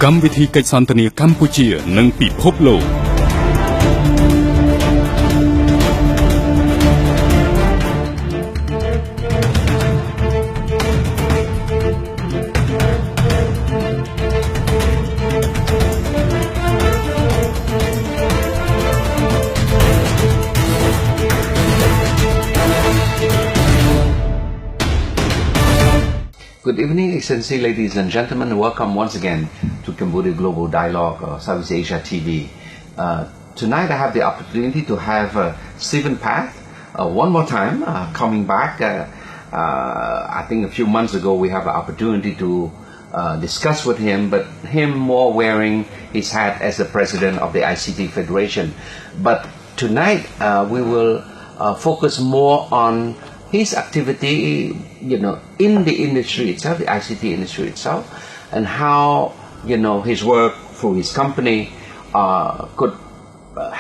កម្មវិធីកិច្ចសន្ទនាកម្ពុជានិងពិភពលោក Good evening, Excellency, ladies and gentlemen. Welcome once again to Cambodia Global Dialogue, Southeast Asia TV. Tonight I have the opportunity to have Stephen Path one more time coming back. I think a few months ago we have an opportunity to discuss with him, but him more wearing his hat as the president of the ICT Federation. But tonight we will focus more on his activity, in the industry itself, the ICT industry itself, and how, his work through his company could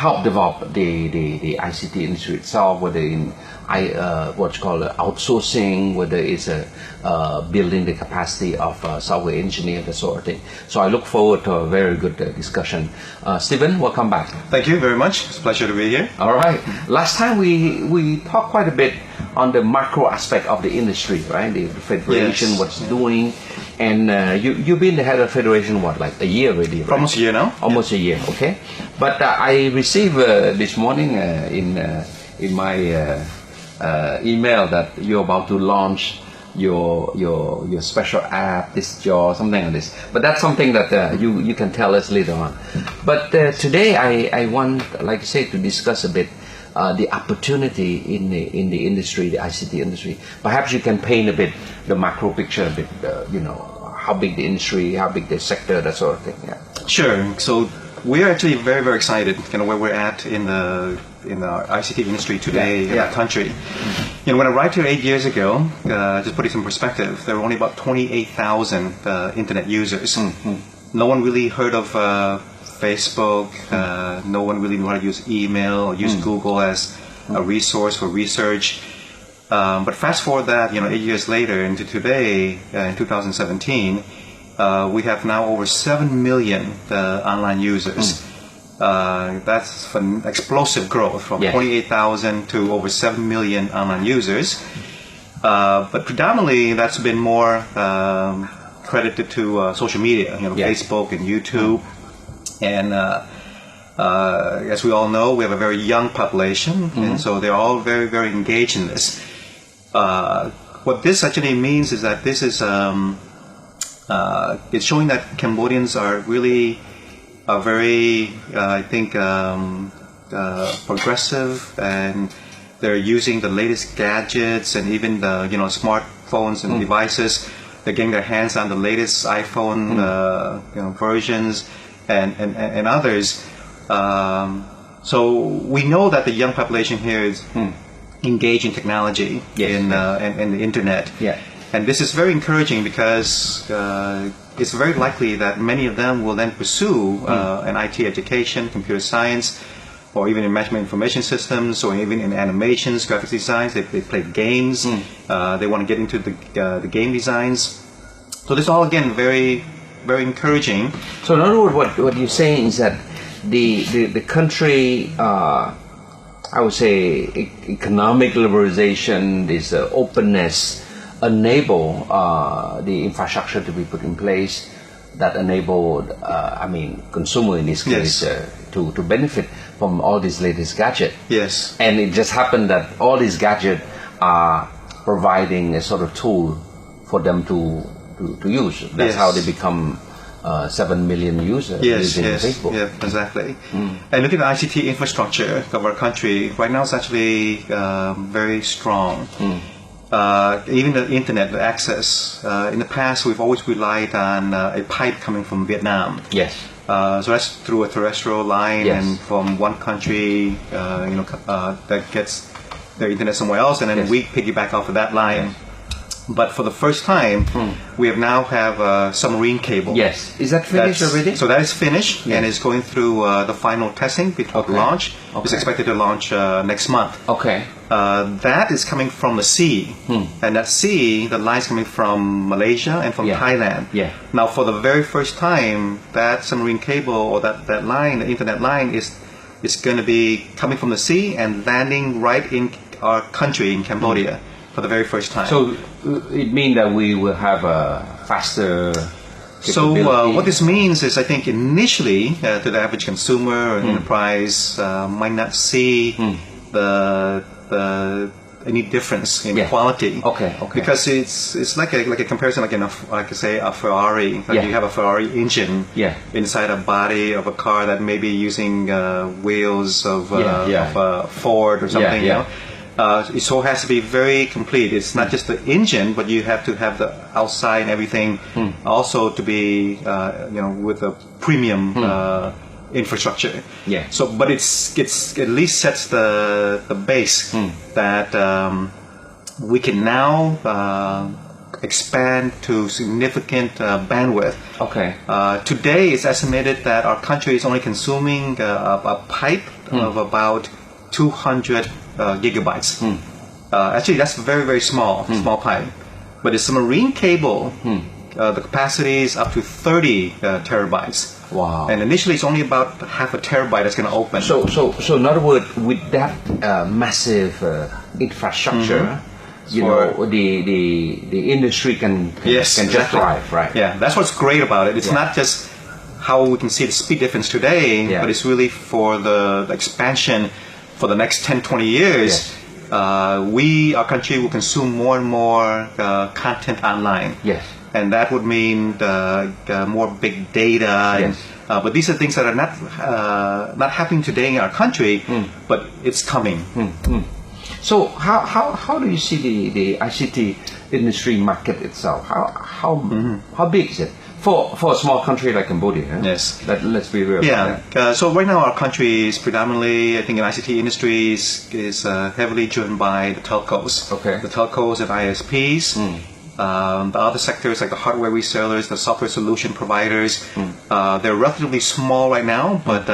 help develop the ICT industry itself, whether in what's called outsourcing, whether it's building the capacity of software engineer, that sort of thing. So I look forward to a very good discussion. Stephen, welcome back. Thank you very much. It's a pleasure to be here. All right. Last time we talked quite a bit on the macro aspect of the industry, right? The federation, Yes. what's doing, and you've been the head of federation a year already, right? Almost a year now. Almost a year, okay. But I received this morning in my email that you're about to launch your special app, something like this. But that's something that you can tell us later on. But today I want, like I say, to discuss a bit the opportunity in the industry, the ICT industry. Perhaps you can paint a bit the macro picture, a bit, how big the industry, how big the sector, that sort of thing. Yeah. Sure. So we're actually very, very excited, where we're at in the ICT industry today in our country. When I arrived here 8 years ago, just put it in perspective, there were only about 28,000 internet users. Mm-hmm. No one really heard of Facebook. No one really knew how to use email or use Google as a resource for research. But fast forward that, 8 years later into today, in 2017, we have now over 7 million online users. That's an explosive growth from 28,000 to over 7 million online users. But predominantly that's been more credited to social media, Facebook and YouTube. And as we all know, we have a very young population, and so they're all very, very engaged in this. What this actually means is that this is it's showing that Cambodians are really very, progressive, and they're using the latest gadgets and even the smartphones and devices. They're getting their hands on the latest iPhone versions and others. So we know that the young population here is engaged in technology and the internet. Yeah. And this is very encouraging because it's very likely that many of them will then pursue an IT education, computer science, or even in management information systems, or even in animations, graphics designs. They play games. They want to get into the game designs. So this is all, again, very, very encouraging. So in other words, what you're saying is that the country, I would say, economic liberalization, this openness, enable the infrastructure to be put in place that enabled, consumer in this case, to benefit from all these latest gadgets. Yes. And it just happened that all these gadgets are providing a sort of tool for them to use. That's how they become 7 million users using Facebook. Yeah, exactly. And looking at the ICT infrastructure of our country, right now it's actually very strong. Even the internet, the access. In the past, we've always relied on a pipe coming from Vietnam. Yes. So that's through a terrestrial line, and from one country, that gets their internet somewhere else, and then we piggyback off of that line. But for the first time, we have now have a submarine cable. Yes. Is that finished already? So that is finished and is going through the final testing before launch. It's expected to launch next month. Okay. That is coming from the sea. And that sea, the line is coming from Malaysia and from Thailand. Yeah. Now, for the very first time, that submarine cable or that line, the internet line, is going to be coming from the sea and landing right in our country, in Cambodia, for the very first time. So it means that we will have a faster capability. So what this means is, I think initially to the average consumer or enterprise might not see any difference in quality. Okay. Because it's like a comparison, like say a Ferrari. Like you have a Ferrari engine inside a body of a car that may be using wheels of a Ford or something. You know? It so has to be very complete. It's not just the engine, but you have to have the outside and everything also to be, with a premium infrastructure. Yeah. So, but it's at least sets the base that we can now expand to significant bandwidth. Okay. Today, it's estimated that our country is only consuming a pipe of about 200 gigabytes. Actually, that's very, very small pipe. But the submarine cable, the capacity is up to 30 terabytes. Wow. And initially, it's only about half a terabyte that's going to open. So in other words, with that massive infrastructure, the industry can just thrive, right? Yeah, that's what's great about it. It's not just how we can see the speed difference today, but it's really for the expansion for the next 10, 20 years. Our country will consume more and more content online. Yes. And that would mean more big data. Yes. But these are things that are not happening today in our country, but it's coming. So how do you see the ICT industry market itself? How big is it for a small country like Cambodia? Yes. Let's be real. So right now our country is predominantly, I think, in ICT industries is heavily driven by the telcos. Okay. The telcos and ISPs. The other sectors like the hardware resellers, the software solution providers, they're relatively small right now, but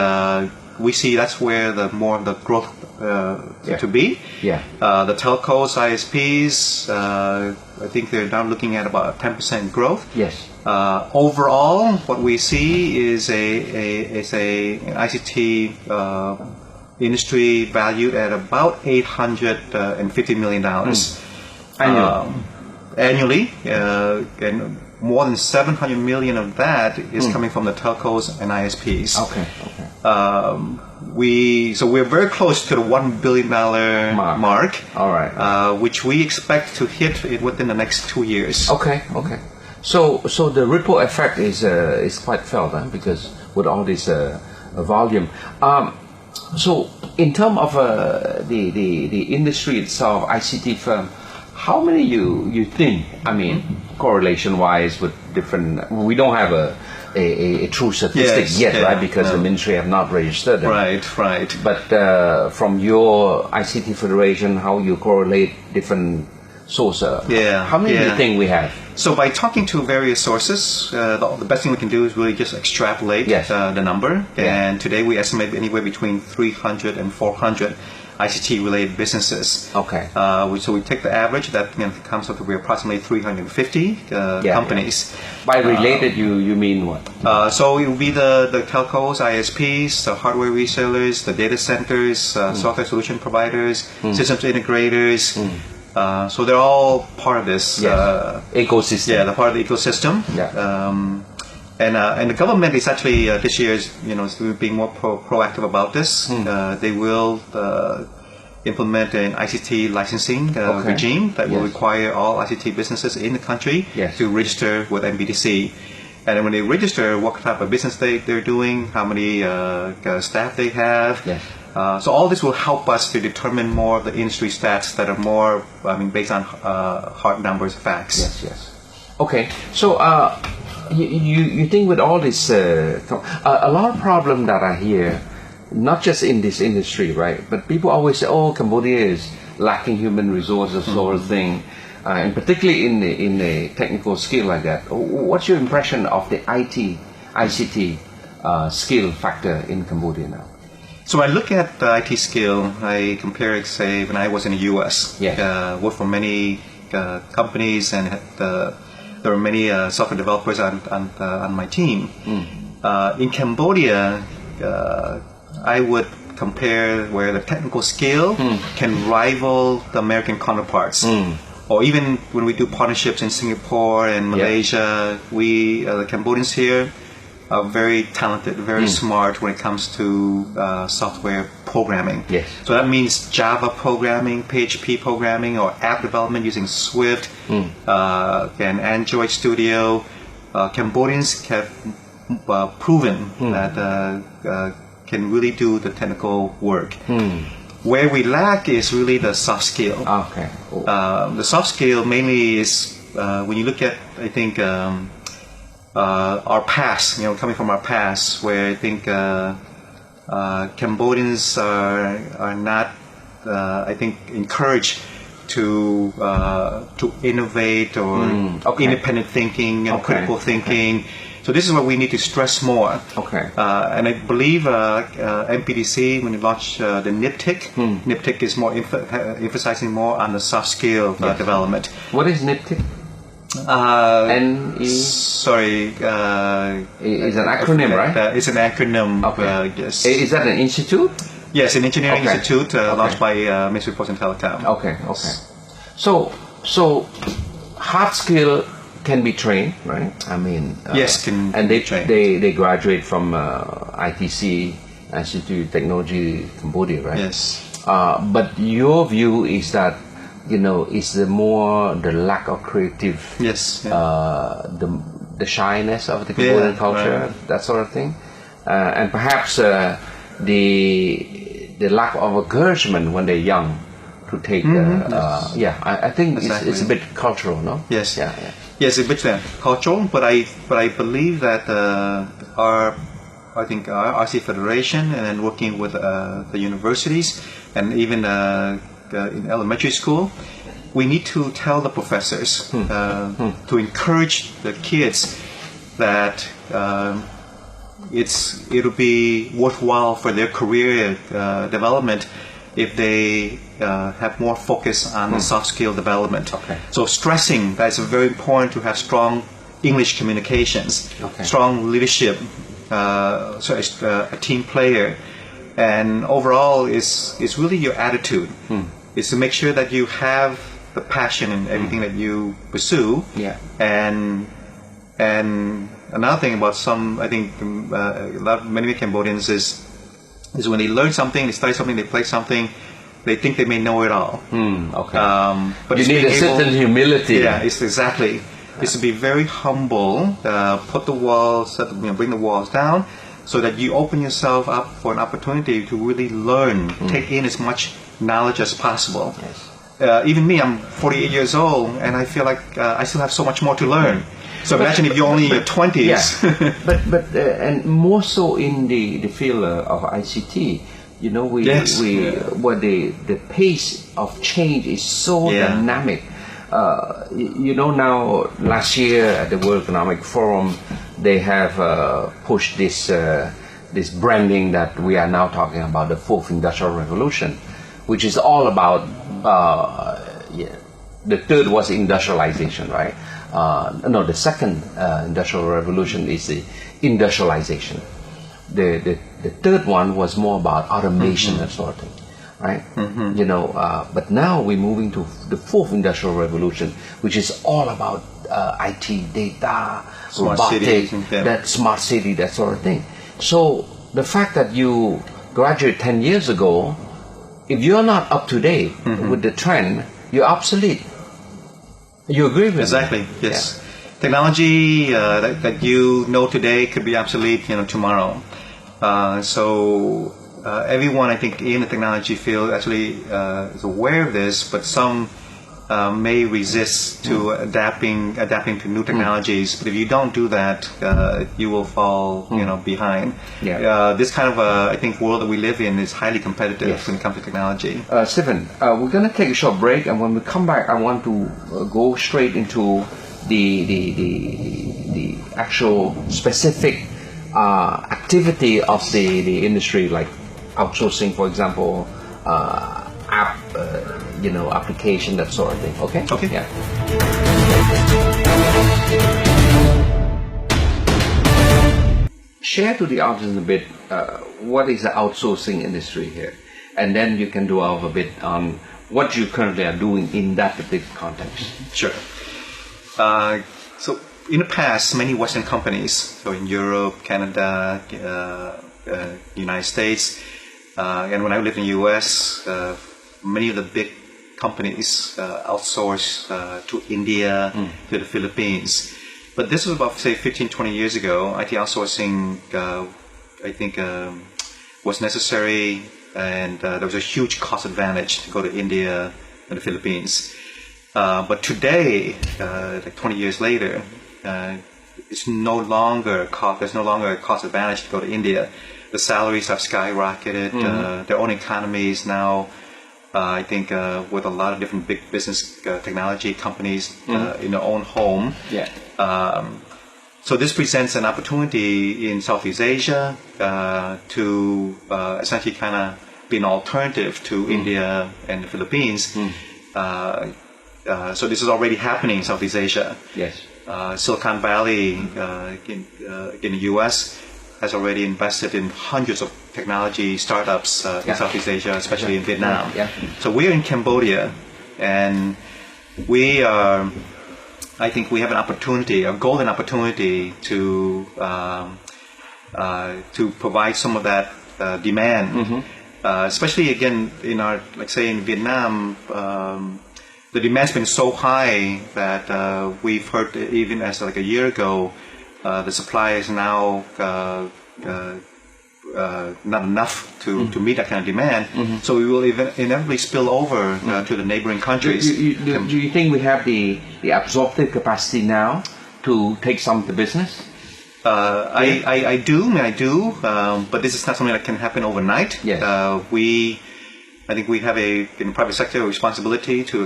we see that's where more of the growth to be. The telcos, ISPs, I think they're now looking at about 10% growth. Yes. Overall, what we see is an ICT industry valued at about $850 million annually, and more than 700 million of that is coming from the telcos and ISPs. Okay. We're very close to the $1 billion mark. All right. Which we expect to hit within the next 2 years. Okay. So the ripple effect is quite felt, because with all this volume. So in terms of the industry itself, ICT firm, how many you think? I mean, correlation-wise with different. We don't have a true statistic yet, right? Because the ministry have not registered them. Right. But from your ICT Federation, how you correlate different sources? How many do you think we have? So by talking to various sources, the best thing we can do is really just extrapolate the number. And today we estimate anywhere between 300 and 400 ICT-related businesses. Okay. So we take the average, that comes up to be approximately 350 companies. By related, you mean what? So it will be the telcos, ISPs, the hardware resellers, the data centers, software solution providers, systems integrators. So they're all part of this ecosystem. Yeah, they're part of the ecosystem. And the government is actually this year is being more proactive about this. They will implement an ICT licensing regime that will require all ICT businesses in the country to register with NBTC. And then when they register, what type of business they're doing, how many staff they have. So all this will help us to determine more of the industry stats that are more, based on hard numbers, facts. Okay, so you think with all this, a lot of problems that are here, not just in this industry, right? But people always say, "Oh, Cambodia is lacking human resources," sort of thing. and particularly in a technical skill like that. What's your impression of the ICT skill factor in Cambodia now? So when I look at the IT skill, I compare it, say, when I was in the U.S. Yeah. Worked for many companies, and there were many software developers on my team. In Cambodia, I would compare where the technical skill can rival the American counterparts. Or even when we do partnerships in Singapore and Malaysia, we, the Cambodians here, are very talented, very smart when it comes to software programming. Yes. So that means Java programming, PHP programming, or app development using Swift, and Android Studio. Cambodians have proven that can really do the technical work. Where we lack is really the soft skill. Okay. The soft skill mainly is when you look at, I think, our past, coming from our past, where I think Cambodians are not, I think, encouraged to innovate or independent thinking and critical thinking. So this is what we need to stress more. Okay. And I believe MPDC, when you launched the NIPTIC, NIPTIC is more emphasizing more on the soft skill development. What is NIPTIC? Sorry. It's an acronym, right? It's an acronym. Okay. Yes. Is that an institute? Yes, an engineering institute launched by Ministry of Post and Telecom. Okay. So hard skill can be trained, right? I mean, yes, can they be trained. They graduate from ITC, Institute of Technology Cambodia, right? Yes. But your view is that it's the lack of creative, the shyness of the Cambodian culture, that sort of thing, and perhaps the lack of encouragement when they're young to take. I think it's a bit cultural, no? Yes. Yeah. Yes, a bit cultural, but I believe that our RC Federation, and then working with the universities and even in elementary school, we need to tell the professors to encourage the kids that it'll be worthwhile for their career development if they have more focus on the soft skill development. Okay. So stressing that it's very important to have strong English communications, strong leadership, a team player, and overall is really your attitude. Is to make sure that you have the passion in everything that you pursue. Yeah. And another thing about many Cambodians is when they learn something, they study something, they play something, they think they may know it all. But you need a certain humility. Yeah, it's exactly. It's to be very humble, put the walls, bring the walls down, so that you open yourself up for an opportunity to really learn, take in as much knowledge as possible. Yes. Even me, I'm 48 years old, and I feel like I still have so much more to learn. So imagine if you're only in your 20s. Yeah. but and more so in the field of ICT, the pace of change is so dynamic. Now last year at the World Economic Forum, they have pushed this branding that we are now talking about, the fourth industrial revolution, which is all about the third was industrialization, right? The second industrial revolution is the industrialization. The third one was more about automation, that sort of thing, right? But now we're moving to the fourth industrial revolution, which is all about IT, data, robotics, that smart city, that sort of thing. So the fact that you graduated 10 years ago, if you're not up to date with the trend, you're obsolete. You agree with exactly? me? Yes. Yeah. Technology that you know today could be obsolete, tomorrow. So everyone, I think, in the technology field actually is aware of this, but some may resist to adapting to new technologies. But if you don't do that, you will fall, behind. Yeah. This kind of I think world that we live in is highly competitive when it comes to technology. Stephen, we're going to take a short break, and when we come back, I want to go straight into the actual specific activity of the industry, like outsourcing, for example, application, that sort of thing. Okay? Okay. Yeah. Share to the audience a bit what is the outsourcing industry here, and then you can delve a bit on what you currently are doing in that particular context. Sure. So in the past, many Western companies, so in Europe, Canada, United States, and when I lived in the US, many of the big companies outsource to India, to the Philippines. But this was about, say, 15, 20 years ago. IT outsourcing, I think, was necessary, and there was a huge cost advantage to go to India and the Philippines. But today, like 20 years later, there's no longer a cost advantage to go to India. The salaries have skyrocketed. Their own economies now, I think, with a lot of different big business technology companies in their own home. Yeah. So this presents an opportunity in Southeast Asia to essentially kind of be an alternative to India and the Philippines. So this is already happening in Southeast Asia. Yes. Silicon Valley in the U.S. has already invested in hundreds of technology startups in Southeast Asia, especially in Vietnam. Yeah. So we're in Cambodia, and we are, I think we have an opportunity, a golden opportunity to provide some of that demand, especially again in our, like say in Vietnam. The demand's been so high that we've heard even as like a year ago, the supply is now not enough to meet that kind of demand. So we will inevitably spill over to the neighboring countries. Do you think we have the absorptive capacity now to take some of the business? I do, but this is not something that can happen overnight. Yes. I think we have in the private sector a responsibility to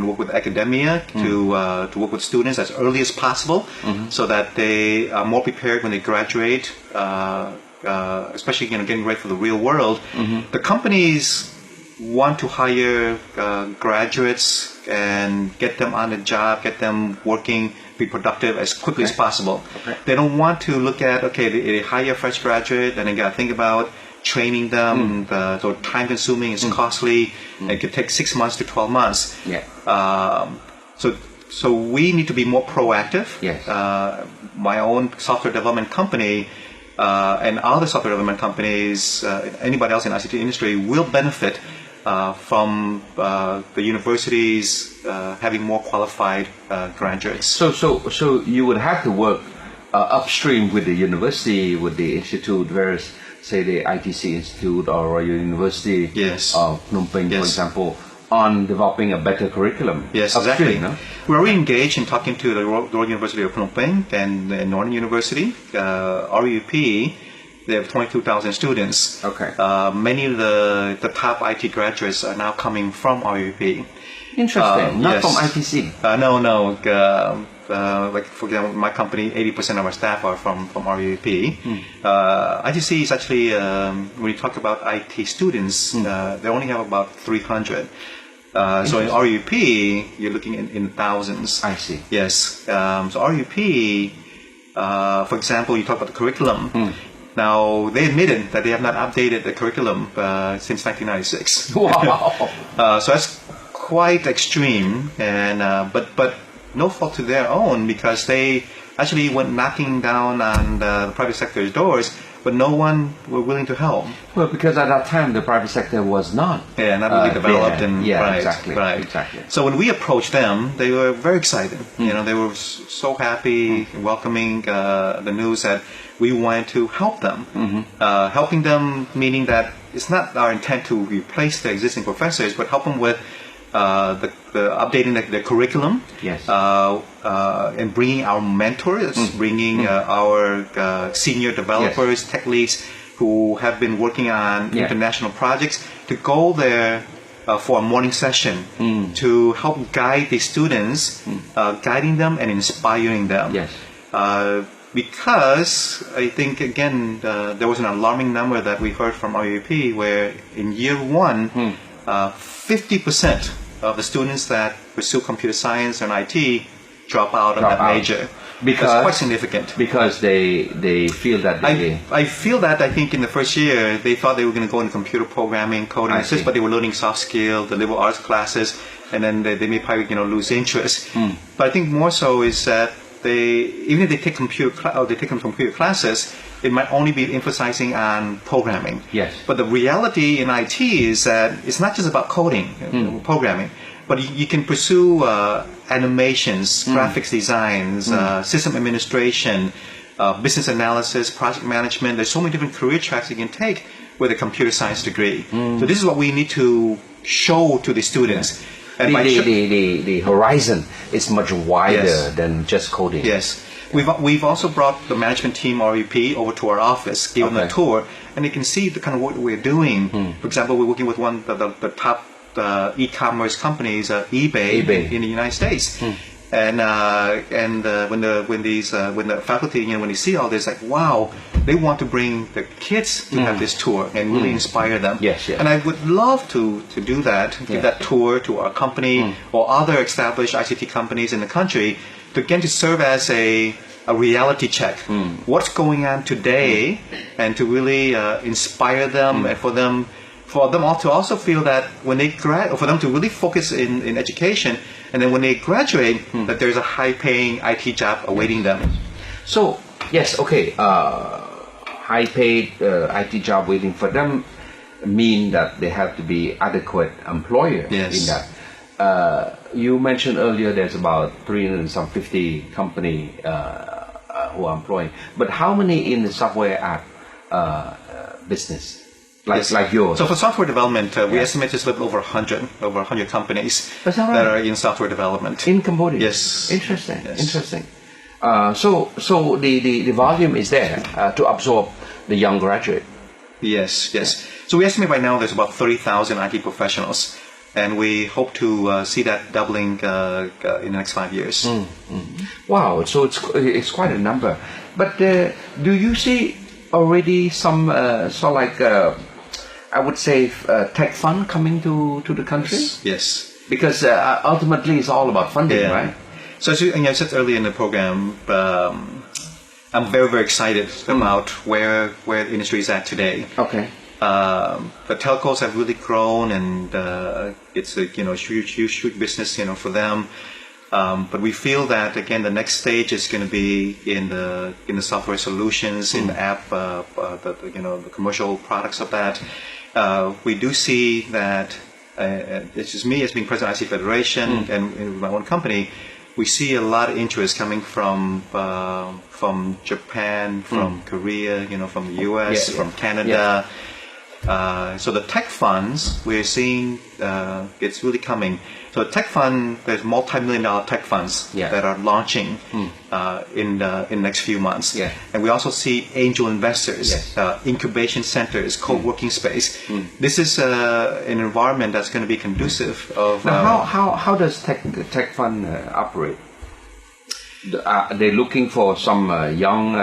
work with academia, to work with students as early as possible, so that they are more prepared when they graduate, especially getting ready for the real world. The companies want to hire graduates and get them on the job, get them working, be productive as quickly as possible. They don't want to look at, they hire a fresh graduate and they got to think about training them, so time consuming, it's costly, it could take 6 months to 12 months. So we need to be more proactive. My own software development company and other software development companies, anybody else in the ICT industry will benefit from the universities having more qualified graduates. So you would have to work upstream with the university, with the institute, whereas say the ITC Institute or Royal University of Phnom Penh, for example, on developing a better curriculum. Yes, upstream, exactly. No? We're already engaged in talking to the Royal University of Phnom Penh and Northern University. RUP, they have 22,000 students. Many of the top IT graduates are now coming from RUP. Interesting. Not from ITC. No. Like for example, my company, 80% of our staff are from RUP. ITC is actually, when you talk about IT students, they only have about 300. So in RUP, you're looking in thousands. I see. Yes. So RUP, for example, you talk about the curriculum. Now, they admitted that they have not updated the curriculum since 1996. Wow. So that's quite extreme, and but no fault to their own, because they actually went knocking down on the private sector's doors, but no one were willing to help. Well, because at that time the private sector was not not really developed, exactly. So when we approached them, they were very excited. They were so happy, welcoming the news that we wanted to help them. Helping them meaning that it's not our intent to replace the existing professors, but help them with the updating the curriculum, Yes. And bringing our mentors, bringing our senior developers, tech leads who have been working on international projects to go there for a morning session to help guide the students, guiding them and inspiring them. Yes. Because I think, again, there was an alarming number that we heard from RUP where in year one, 50% of the students that pursue computer science and IT drop out of that major. Because that's quite significant. Because they feel that I feel that I think in the first year they thought they were going to go into computer programming, coding, but they were learning soft skills, the liberal arts classes, and then they may probably lose interest. But I think more so is that even if they take computer classes, it might only be emphasizing on programming. Yes. But the reality in IT is that it's not just about coding, programming, but you can pursue animations, graphics designs, system administration, business analysis, project management. There's so many different career tracks you can take with a computer science degree. So this is what we need to show to the students. And the horizon is much wider than just coding. Yes. We've also brought the management team RUP over to our office, give them a tour, and they can see the kind of work that we're doing. For example, we're working with one of the top e-commerce companies, eBay in the United States. And when the faculty, when they see all this, like, wow, they want to bring the kids to have this tour and really inspire them. Yes. And I would love to do that, give that tour to our company or other established ICT companies in the country to again to serve as a reality check. What's going on today, and to really inspire them, and for them all to also feel that when they for them to really focus in education, and then when they graduate, that there's a high-paying IT job awaiting them. So yes, okay, high-paid IT job waiting for them mean that they have to be adequate employer in that. You mentioned earlier there's about 350 company who are employing, but how many in the software app business? Like yours. So for software development, we estimate there's over 100 companies that are in software development. In Cambodia? Yes. Interesting. Yes. Interesting. So the volume is there to absorb the young graduate. Yes. So we estimate right now there's about 30,000 IT professionals, and we hope to see that doubling in the next 5 years. Wow, so it's quite a number. But do you see already some I would say tech fund coming to the country? Yes. Because ultimately it's all about funding, right? So as I said earlier in the program, I'm very, very excited about where the industry is at today. Okay. The telcos have really grown, and it's a huge business for them. But we feel that again the next stage is going to be in the software solutions, in the app, the commercial products of that. We do see that it's just me as being president of IC Federation and in my own company. We see a lot of interest coming from Japan, from Korea, from the US, from Canada. So the tech funds, we're seeing it's really coming. So the tech fund, there's multi-million-dollar tech funds that are launching in the next few months. And we also see angel investors, incubation centers, co-working space. This is an environment that's going to be conducive of... Now, how does tech fund operate? Are they looking for some young...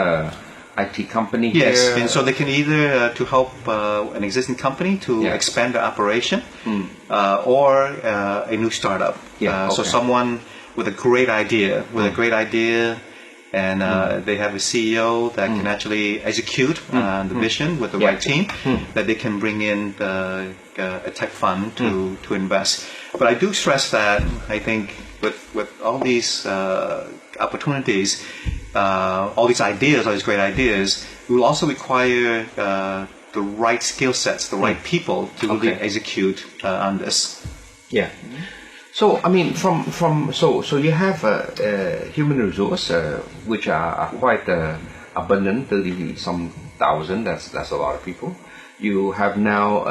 IT company yes, here? And so they can either to help an existing company to expand their operation, or a new startup. So someone with a great idea, and they have a CEO that can actually execute the vision with the right team, that they can bring in a tech fund to invest. But I do stress that I think with all these opportunities, all these ideas, all these great ideas, we will also require the right skill sets, the right people to really execute on this. Yeah. So I mean, so you have human resource which are quite abundant, 30-some thousand. That's a lot of people. You have now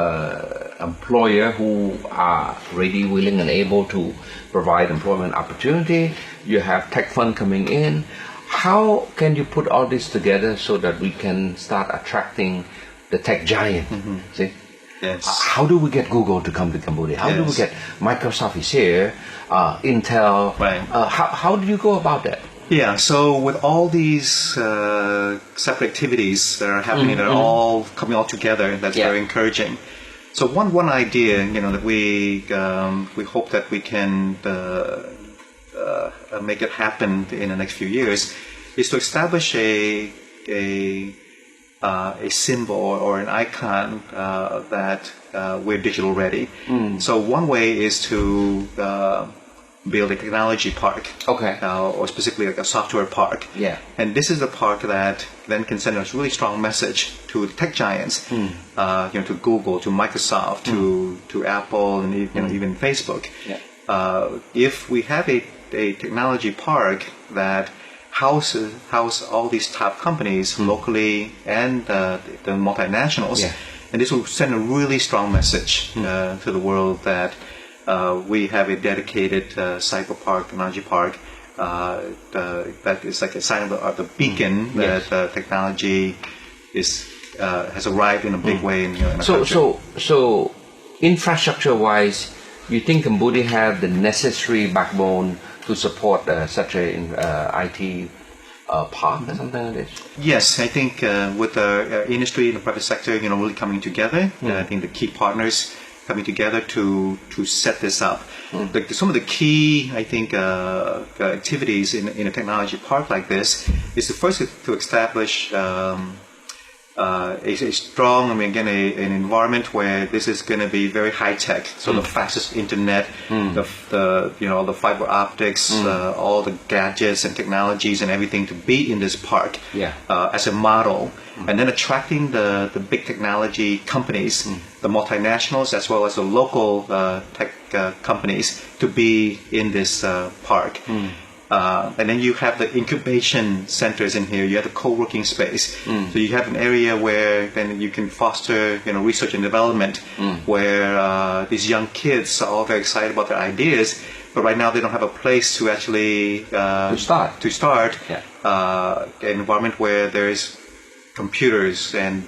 employer who are ready, willing, and able to provide employment opportunity. You have tech fund coming in. How can you put all this together so that we can start attracting the tech giant? See? Yes. How do we get Google to come to Cambodia? How do we get Microsoft is here, Intel? Right. How do you go about that? Yeah, so with all these separate activities that are happening, that are all coming all together, that's very encouraging. So one idea, that we hope that we can make it happen in the next few years, is to establish a symbol or an icon that we're digital ready. So one way is to build a technology park, or specifically like a software park. Yeah. And this is a park that then can send a really strong message to the tech giants, to Google, to Microsoft, to Apple, and even Facebook. Yeah. If we have a technology park that house all these top companies locally and the multinationals, and this will send a really strong message to the world that we have a dedicated cyber park, technology park, that is like a sign of the beacon that technology has arrived in a big way in the country. So infrastructure-wise, you think Cambodia have the necessary backbone to support such an IT park or something like this? Yes, I think with the industry and the private sector, really coming together, I think the key partners coming together to set this up. Some of the key, I think, activities in a technology park like this is the first to establish a strong, an environment where this is going to be very high tech. So the fastest internet, the fiber optics, all the gadgets and technologies and everything to be in this park as a model, and then attracting the big technology companies, the multinationals as well as the local tech companies to be in this park. And then you have the incubation centers in here. You have the co-working space. So you have an area where then you can foster, research and development, where these young kids are all very excited about their ideas, but right now they don't have a place to actually to start. An environment where there's computers and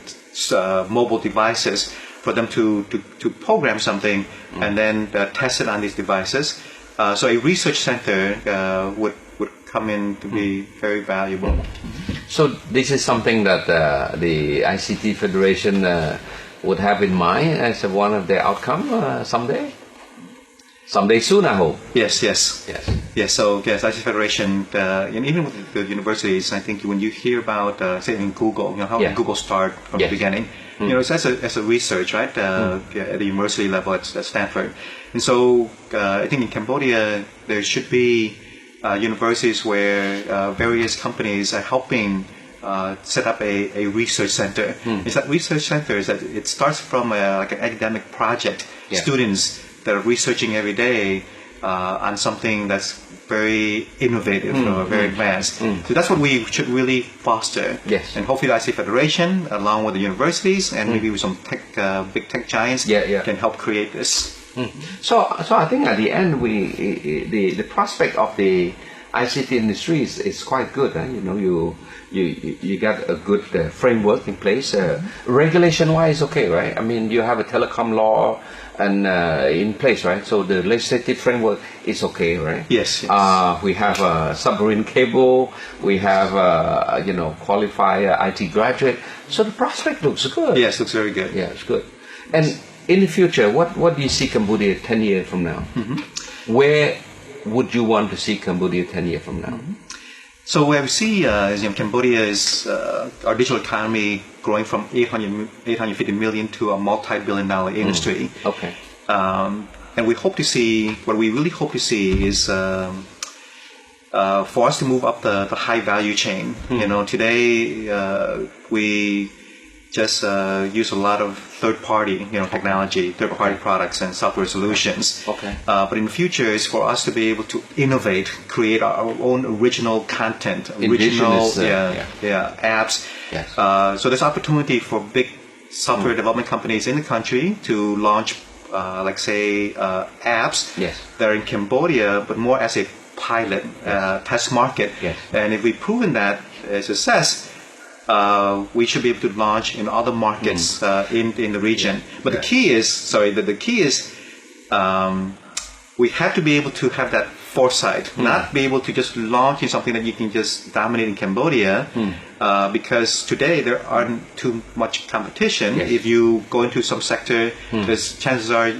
mobile devices for them to program something and then test it on these devices. So a research center would come in to be very valuable. So this is something that the ICT Federation would have in mind as one of the outcome someday? Someday soon, I hope. Yes. So ICT Federation, and even with the universities, I think when you hear about, say, in Google, how did Google start from the beginning? It's as a research, right? At the university level at Stanford. And so I think in Cambodia, there should be universities where various companies are helping set up a research center. It's that research center is that it starts from like an academic project. Students that are researching every day on something that's very innovative or very advanced. So that's what we should really foster. And hopefully the ICT Federation, along with the universities and maybe with some big tech giants, can help create this. So I think at the end, the prospect of the ICT industry is quite good. You got a good framework in place. Regulation-wise, okay, right? I mean, you have a telecom law and in place, right? So the legislative framework is okay, right? Yes. We have a submarine cable. We have qualified IT graduate. So the prospect looks good. Yes, looks very good. Yeah, it's good. And in the future, what do you see Cambodia 10 years from now? Where would you want to see Cambodia 10 years from now? So where we see is Cambodia is our digital economy growing from 850 million to a multi-billion-dollar industry. Okay. And we hope to see, what we really hope to see is for us to move up the high value chain. Today we just use a lot of third-party, technology, third-party products and software solutions. But in the future, is for us to be able to innovate, create our own original content, original apps. So there's opportunity for big software development companies in the country to launch, like say, apps Yes. that are in Cambodia, but more as a pilot test market. Yes. And if we've proven that success, we should be able to launch in other markets in the region. But the key is, we have to be able to have that foresight, not be able to just launch in something that you can just dominate in Cambodia, because today there aren't too much competition. Yes. If you go into some sector, there's chances are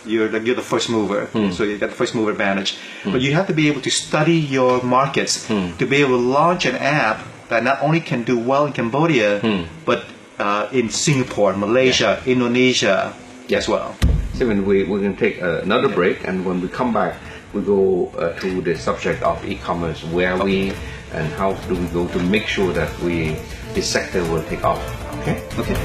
you're the first mover, so you get the first mover advantage. But you have to be able to study your markets to be able to launch an app that not only can do well in Cambodia, but in Singapore, Malaysia, Indonesia as well. Stephen, we're going to take another break, and when we come back, we go to the subject of e-commerce, where we and how do we go to make sure that this sector will take off. Okay? Okay.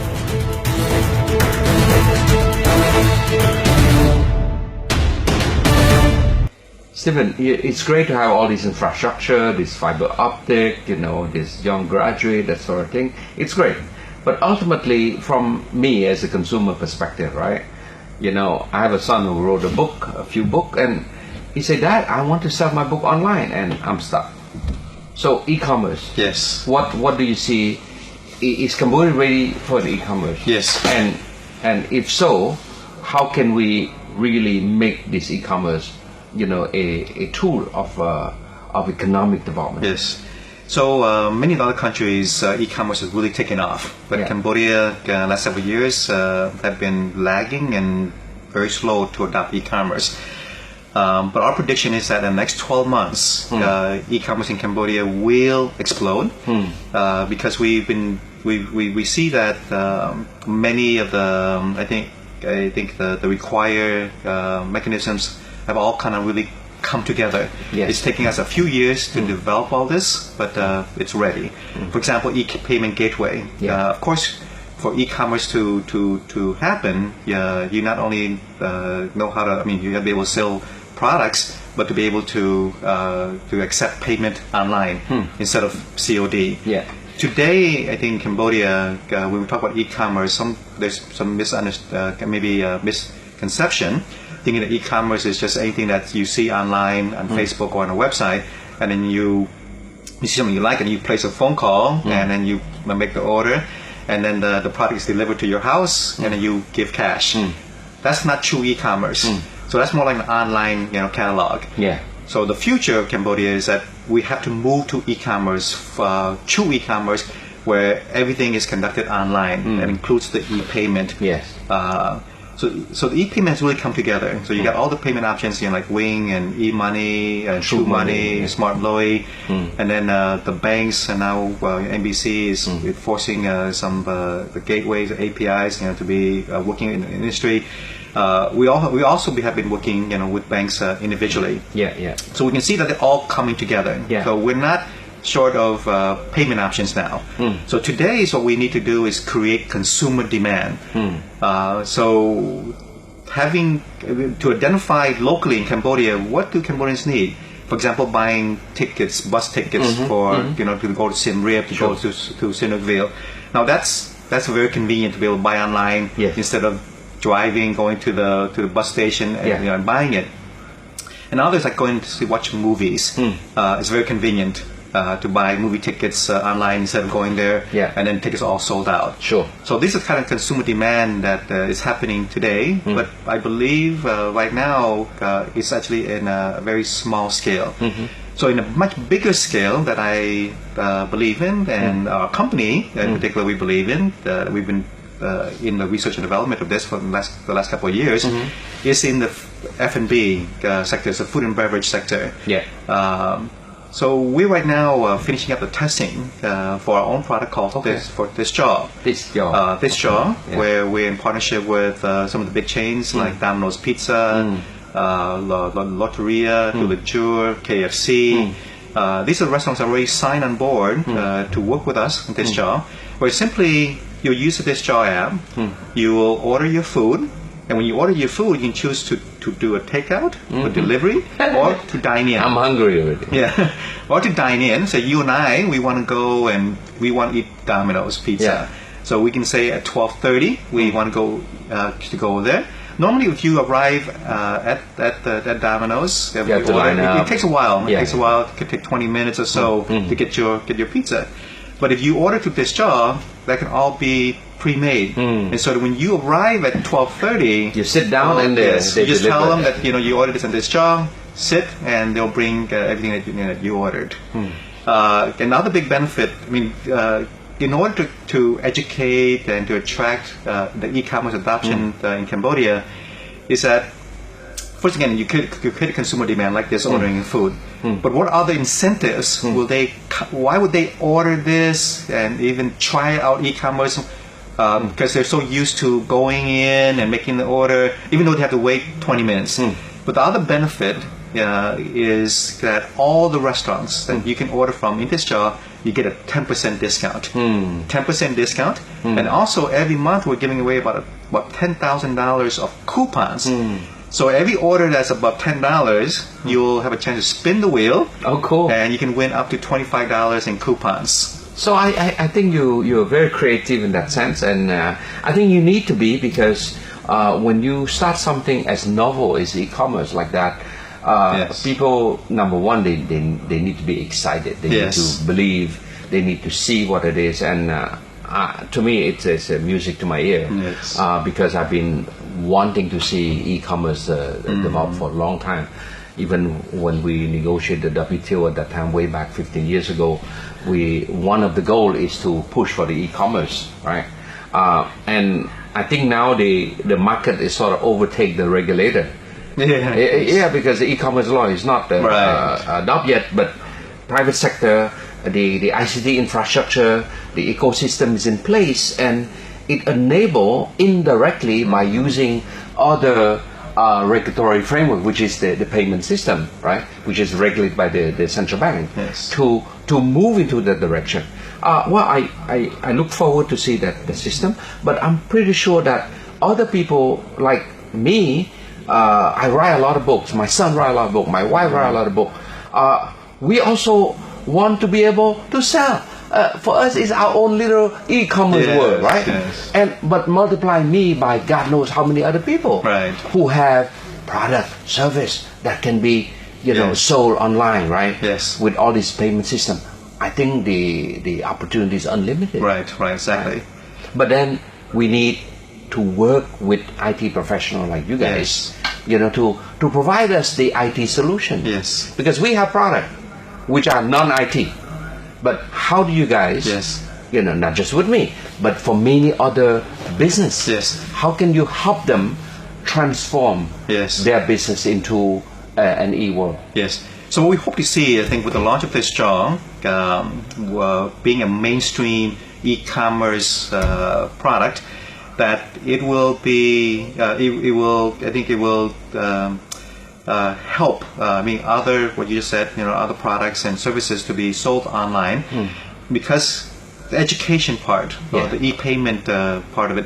Stephen, it's great to have all this infrastructure, this fiber optic, this young graduate, that sort of thing. It's great. But ultimately, from me as a consumer perspective, right? I have a son who wrote a few books, and he said, Dad, I want to sell my book online, and I'm stuck. So e-commerce. Yes. What do you see? Is Cambodia ready for the e-commerce? Yes. And if so, how can we really make this e-commerce, a tool of economic development? Yes. So many other countries, e-commerce has really taken off, but Cambodia, last several years, have been lagging and very slow to adopt e-commerce. But our prediction is that in the next 12 months, e-commerce in Cambodia will explode, because we see that many of the I think the required mechanisms have all kind of really come together. Yes. It's taking us a few years to develop all this, but it's ready. For example, e-payment gateway. Of course, for e-commerce to happen, you not only know how to, you have to be able to sell products, but to be able to accept payment online instead of COD. Yeah. Today, I think in Cambodia, when we talk about e-commerce, there's some misconception, thinking that e-commerce is just anything that you see online on Facebook or on a website, and then you see something you like and you place a phone call, and then you make the order, and then the product is delivered to your house, and then you give cash. That's not true e-commerce. So that's more like an online catalog. Yeah. So the future of Cambodia is that we have to move to e-commerce, true e-commerce, where everything is conducted online and includes the e-payment. Yes. So the e-payment has really come together. So you got all the payment options, like Wing and e-money, and True Money, Smart Loy, and then the banks, and now NBC is forcing some the gateways, APIs, to be working in the industry. We also have been working, with banks individually. Yeah. So we can see that they're all coming together. Yeah. So we're not short of payment options now. So today, what we need to do is create consumer demand. So having to identify locally in Cambodia, what do Cambodians need? For example, buying tickets, bus tickets for to go to Siem Reap, to go to Sihanoukville. Now that's very convenient to be able to buy online instead of driving, going to the bus station and buying it. And others like going to watch movies. It's very convenient to buy movie tickets online instead of going there, and then tickets are all sold out. Sure. So this is kind of consumer demand that is happening today, but I believe right now it's actually in a very small scale. So in a much bigger scale that I believe in, and our company in particular we believe in, we've been in the research and development of this for the last couple of years, is in the F&B sector, the food and beverage sector. So we're right now finishing up the testing for our own product called This Jaw. This Jaw, where we're in partnership with some of the big chains like Domino's Pizza, Lotteria, Tulajur, KFC. These are restaurants that already signed on board to work with us in This Jaw, where simply you use the This Jaw app, you will order your food, and when you order your food, you can choose to do a takeout, or delivery, or to dine in. I'm hungry already. Or to dine in. So you and I, we want to go and we want to eat Domino's Pizza. So we can say at 12:30 we want to go there. Normally, if you arrive at Domino's, You have to line up. It takes a while. It Yeah. takes a while. It could take 20 minutes or so to get your pizza. But if you order through this job, that can all be pre-made. And so that when you arrive at 12:30, You sit down and you they just deliver. tell them that you ordered this and this job. Sit, and they'll bring everything that you ordered. Another big benefit. I mean, in order to educate and to attract the e-commerce adoption in Cambodia, is that first again you create a consumer demand like this ordering food. But what other incentives why would they order this and even try out e-commerce? Because they're so used to going in and making the order, even though they have to wait 20 minutes. But the other benefit is that all the restaurants that you can order from in this job, you get a 10% discount. 10% discount. And also every month we're giving away about $10,000 of coupons. So every order that's above $10, you'll have a chance to spin the wheel. Oh, cool. And you can win up to $25 in coupons. So I think you're very creative in that sense, and I think you need to be, because when you start something as novel as e-commerce like that, people, number one, they need to be excited. They need to believe. They need to see what it is, and to me, it's music to my ear, because I've been wanting to see e-commerce develop for a long time. Even when we negotiated the WTO at that time, way back 15 years ago, one of the goal is to push for the e-commerce, right? And I think now the market is sort of overtake the regulator. Because the e-commerce law is not adopted yet, but private sector, the ICT infrastructure, the ecosystem is in place, and it enable indirectly by using other regulatory framework, which is the payment system, right, which is regulated by the central bank, to move into that direction. I look forward to see the system, but I'm pretty sure that other people like me, I write a lot of books, my son write a lot of books, my wife write a lot of books. We also want to be able to sell. For us, it's our own little e-commerce world, right? But multiply me by God knows how many other people who have product, service that can be, sold online, right? With all this payment system, I think the opportunity is unlimited. Right, exactly. But then we need to work with IT professionals like you guys, to provide us the IT solution. Because we have products which are non-IT. But how do you guys, not just with me, but for many other businesses, how can you help them transform their business into an e-world? So what we hope to see, I think, with the launch of this job, being a mainstream e-commerce product, that it will be, it will help. What you just said, other products and services to be sold online, because the education part, or the e-payment part of it,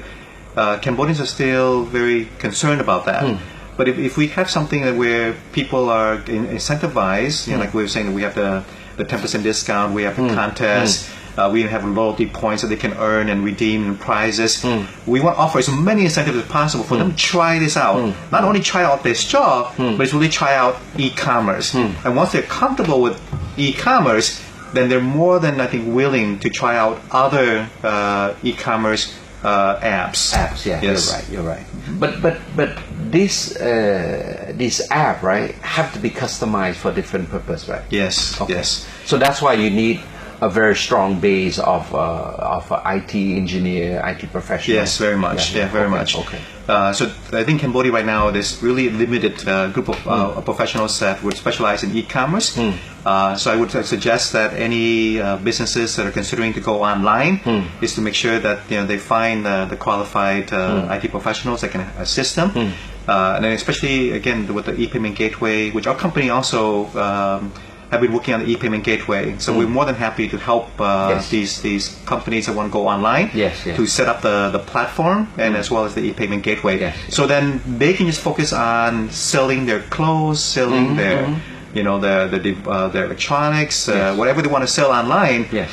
Cambodians are still very concerned about that. But if we have something where people are incentivized, like we were saying, that we have the 10% discount, we have the contest. We have loyalty points that they can earn and redeem in prizes. We want to offer as many incentives as possible for them to try this out. Not only try out this job, but it's really try out e-commerce. And once they're comfortable with e-commerce, then they're more than, I think, willing to try out other e-commerce apps. You're right. But this app, right, have to be customized for different purpose, right? Yes. So that's why you need a very strong base of IT engineer, IT professional. Yes, very much. Very much. So I think Cambodia right now, there's really a limited group of professionals that would specialize in e-commerce. So I would suggest that any businesses that are considering to go online is to make sure that they find the qualified IT professionals that can assist them. And then especially again with the e-payment gateway, which our company also have been working on the e-payment gateway. So we're more than happy to help these companies that want to go online to set up the platform and as well as the e-payment gateway. So then they can just focus on selling their clothes, selling the electronics, whatever they want to sell online. Yes.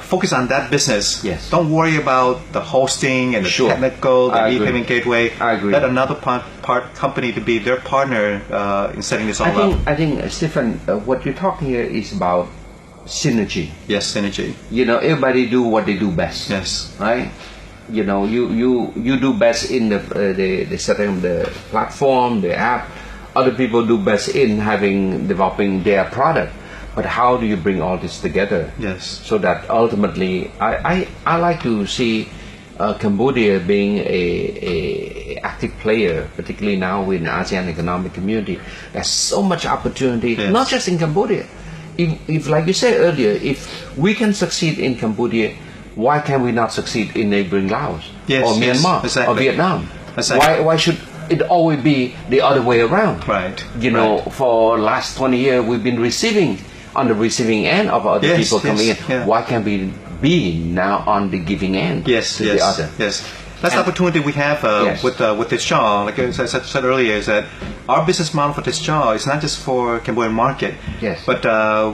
Focus on that business. Yes. Don't worry about the hosting and the Sure. technical, the I agree. e-payment gateway. I agree. Let another part company to be their partner in setting this all up. I think Stephen, what you're talking here is about synergy. Yes, synergy. Everybody do what they do best. Yes. Right. You do best in the setting of the platform, the app. Other people do best in developing their product. But how do you bring all this together? Yes. So that ultimately, I like to see Cambodia being a active player, particularly now in ASEAN Economic Community. There's so much opportunity, Yes. not just in Cambodia. If, like you said earlier, if we can succeed in Cambodia, why can we not succeed in neighboring Laos Yes, or yes, Myanmar exactly. or Vietnam? Exactly. Why should it always be the other way around? Right. For last 20 years we've been on the receiving end of other Yes, people coming yes, in. yeah. Why can't we be now on the giving end Yes, to yes, the other? yes. That's the And- opportunity we have Yes. with this jaw. Like I said earlier, is that our business model for this jaw is not just for Cambodian market. Yes. But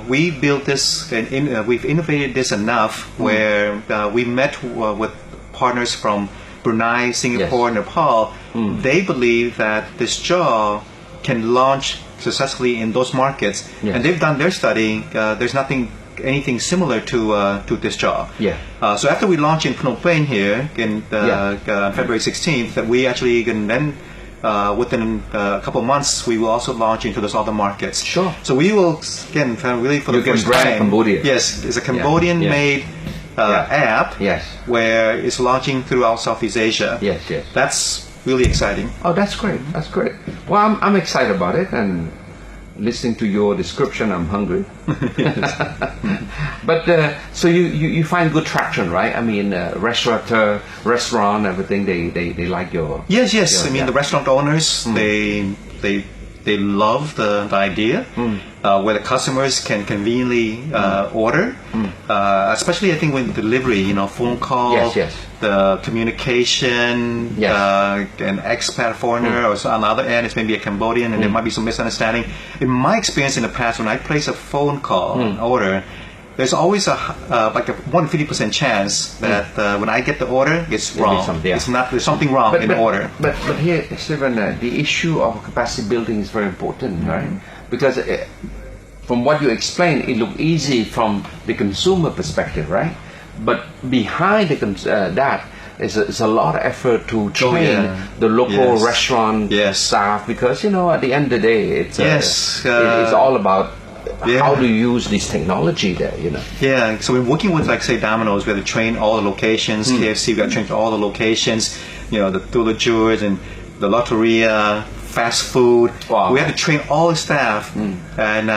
we built this and we've innovated this enough where we met with partners from Brunei, Singapore, Nepal. They believe that this jaw can launch successfully in those markets, Yes. and they've done their study. There's anything similar to this jaw. Yeah. So after we launch in Phnom Penh here in February 16th, that we actually can then within a couple of months we will also launch into those other markets. Sure. So we will again really for You the can first brand time. Cambodia. Yes, it's a Cambodian-made app. Yes. Where it's launching throughout Southeast Asia. Yes, yes. That's really exciting. Oh, that's great. That's great. Well, I'm excited about it, and listening to your description, I'm hungry. But so you find good traction, right? I mean, restaurant, everything. They like your. Yes. your- I mean, yeah. the restaurant owners, they love the idea where the customers can conveniently order. Especially, I think, with delivery, phone call, Yes. the communication, Yes. an expat foreigner, or so on the other end, it's maybe a Cambodian, and there might be some misunderstanding. In my experience in the past, when I place a phone call, an order, there's always a 150% chance that when I get the order, it's There'll be wrong. some- yeah. It's not. There's something wrong in the order. But here, Stephen, the issue of capacity building is very important, right? Because from what you explained, it looked easy from the consumer perspective, right? But behind that is a lot of effort to train the local Yes. restaurant Yes. staff, because at the end of the day, it's Yes. it's all about Yeah. how to use this technology there. Yeah, so we're working with, like, say, Domino's. We have to train all the locations. KFC, we got to train all the locations. The Tula Jewers and the Lotteria, fast food. Wow. We have to train all the staff. And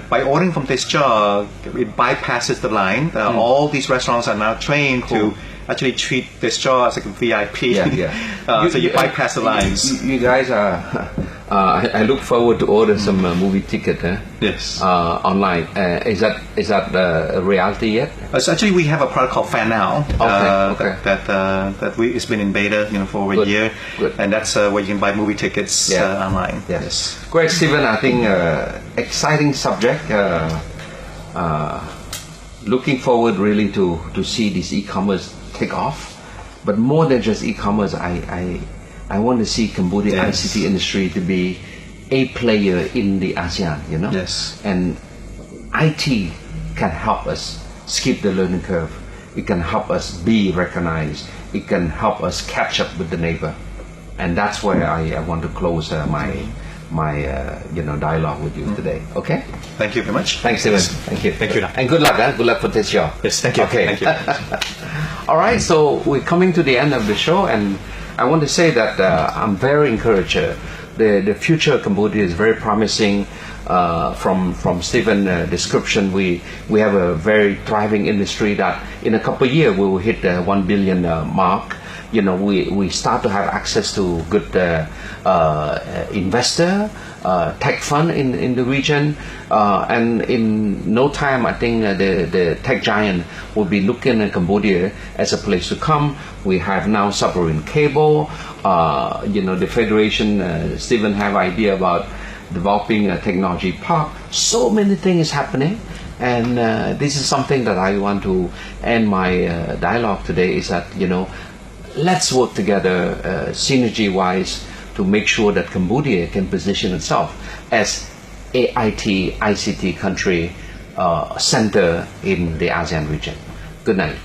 by ordering from this job, it bypasses the line. All these restaurants are now trained to actually treat this job as like a VIP. So you bypass the lines. You guys are. I look forward to order some movie ticket. Yes. Online. Is that a reality yet? So actually, we have a product called Fan Now. Okay. It's been in beta, for over Good, a year, good. and that's where you can buy movie tickets online. Yes. Great, Stephen. I think exciting subject. Looking forward really to see this e-commerce take off. But more than just e-commerce, I want to see Cambodia Yes. ICT industry to be a player in the ASEAN. Yes. And IT can help us skip the learning curve. It can help us be recognized. It can help us catch up with the neighbor. And that's where I want to close my dialogue with you today. Okay? Thank you very much. Thanks, Stephen. Thank you. Thank you. And good luck. Good luck for this show. Yes, thank you. Okay. Thank you. All right, so we're coming to the end of the show, and I want to say that I'm very encouraged. The future of Cambodia is very promising. From Stephen's description, we have a very thriving industry that in a couple of years we will hit the 1 billion mark. We start to have access to good investor, tech fund in the region, and in no time, I think the tech giant will be looking at Cambodia as a place to come. We have now submarine cable. The Federation, Stephen have idea about developing a technology park. So many things happening, and this is something that I want to end my dialogue today. Is that let's work together synergy-wise to make sure that Cambodia can position itself as ICT country center in the ASEAN region. Good night.